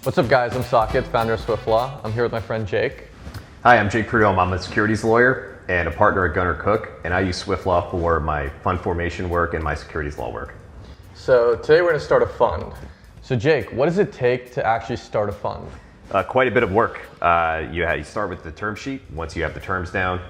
What's up, guys? I'm Saket, founder of SwiftLaw. I'm here with my friend Jake. Hi, I'm Jake Prudhomme. I'm a securities lawyer and a partner at Gunner Cook, and I use SwiftLaw for my fund formation work and my securities law work. So today we're going to start a fund. So Jake, what does it take to actually start a fund? Quite a bit of work. You start with the term sheet. Once you have the terms down,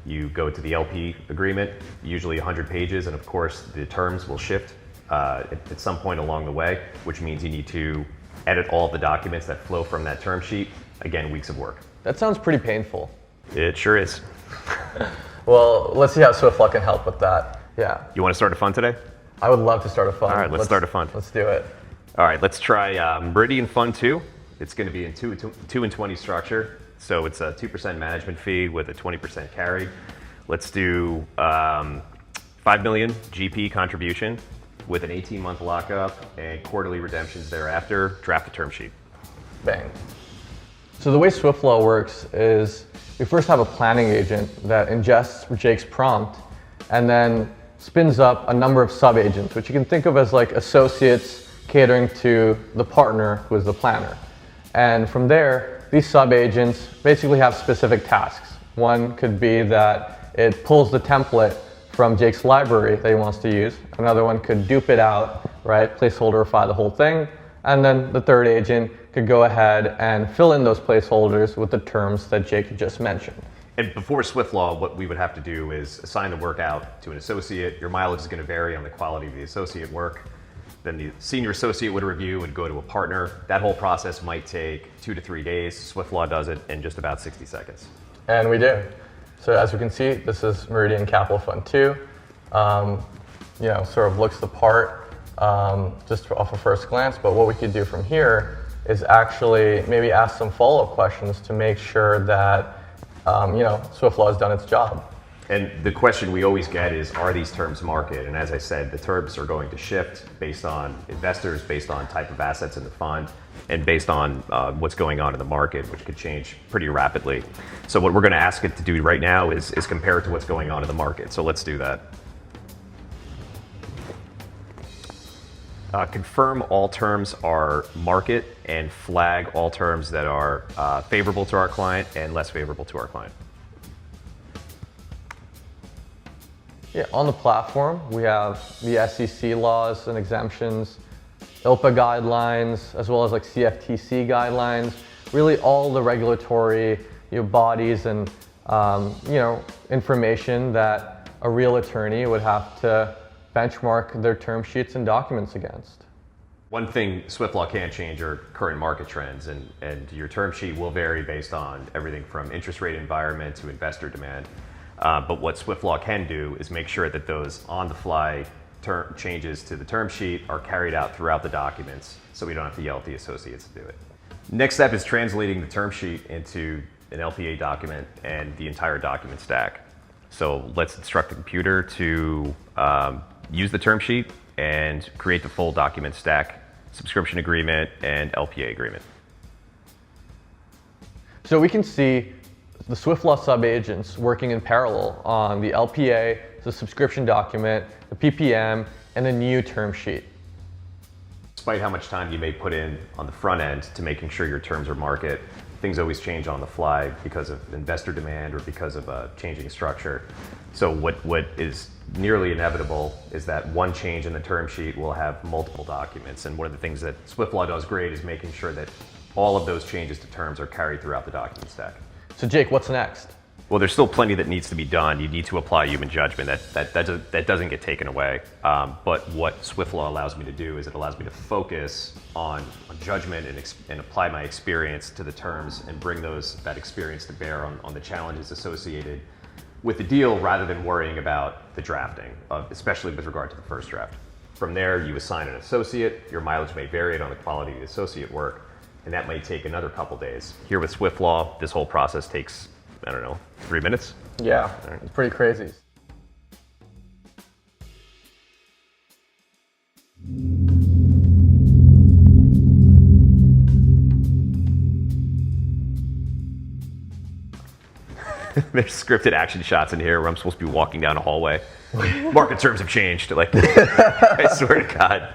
you go to the LP agreement, usually 100 pages, and of course the terms will shift at some point along the way, which means you need to edit all of the documents that flow from that term sheet. Again, weeks of work. That sounds pretty painful. It sure is. Well, let's see how SwiftLaw can help with that. Yeah. You want to start a fund today? I would love to start a fund. All right, let's start a fund. Let's do it. All right, let's try Meridian Fund 2. It's going to be in 2 and 20 structure. So it's a 2% management fee with a 20% carry. Let's do 5 million GP contribution with an 18-month lockup and quarterly redemptions thereafter. Draft the term sheet. Bang. So the way SwiftLaw works is we first have a planning agent that ingests Jake's prompt and then spins up a number of sub-agents, which you can think of as like associates catering to the partner who is the planner. And from there, these sub-agents basically have specific tasks. One could be that it pulls the template from Jake's library that he wants to use. Another one could dupe it out, right? Placeholderify the whole thing. And then the third agent could go ahead and fill in those placeholders with the terms that Jake just mentioned. And before SwiftLaw, what we would have to do is assign the work out to an associate. Your mileage is going to vary on the quality of the associate work. Then the senior associate would review and go to a partner. That whole process might take 2 to 3 days. SwiftLaw does it in just about 60 seconds. And we do. So as you can see, this is Meridian Capital Fund 2. Sort of looks the part just off a first glance, but what we could do from here is actually maybe ask some follow-up questions to make sure that SwiftLaw has done its job. And the question we always get is, are these terms market? And as I said, the terms are going to shift based on investors, based on type of assets in the fund, and based on what's going on in the market, which could change pretty rapidly. So what we're going to ask it to do right now is compare it to what's going on in the market. So let's do that. Confirm all terms are market and flag all terms that are favorable to our client and less favorable to our client. Yeah, on the platform, we have the SEC laws and exemptions, ILPA guidelines, as well as like CFTC guidelines, really all the regulatory bodies and information that a real attorney would have to benchmark their term sheets and documents against. One thing SwiftLaw can't change are current market trends, and your term sheet will vary based on everything from interest rate environment to investor demand. But what SwiftLaw can do is make sure that those on-the-fly changes to the term sheet are carried out throughout the documents, so we don't have to yell at the associates to do it. Next step is translating the term sheet into an LPA document and the entire document stack. So let's instruct the computer to use the term sheet and create the full document stack, subscription agreement, and LPA agreement. So we can see the SwiftLaw sub-agents working in parallel on the LPA, the subscription document, the PPM, and the new term sheet. Despite how much time you may put in on the front end to making sure your terms are market, things always change on the fly because of investor demand or because of a changing structure. So what is nearly inevitable is that one change in the term sheet will have multiple documents. And one of the things that SwiftLaw does great is making sure that all of those changes to terms are carried throughout the document stack. So Jake, what's next? Well, there's still plenty that needs to be done. You need to apply human judgment. That doesn't get taken away. But what SwiftLaw allows me to do is it allows me to focus on judgment and apply my experience to the terms and bring that experience to bear on the challenges associated with the deal rather than worrying about the drafting, especially with regard to the first draft. From there, you assign an associate. Your mileage may vary on the quality of the associate work, and that may take another couple days. Here with SwiftLaw, this whole process takes, 3 minutes? Yeah, it's pretty crazy. There's scripted action shots in here where I'm supposed to be walking down a hallway. Market terms have changed. I swear to God.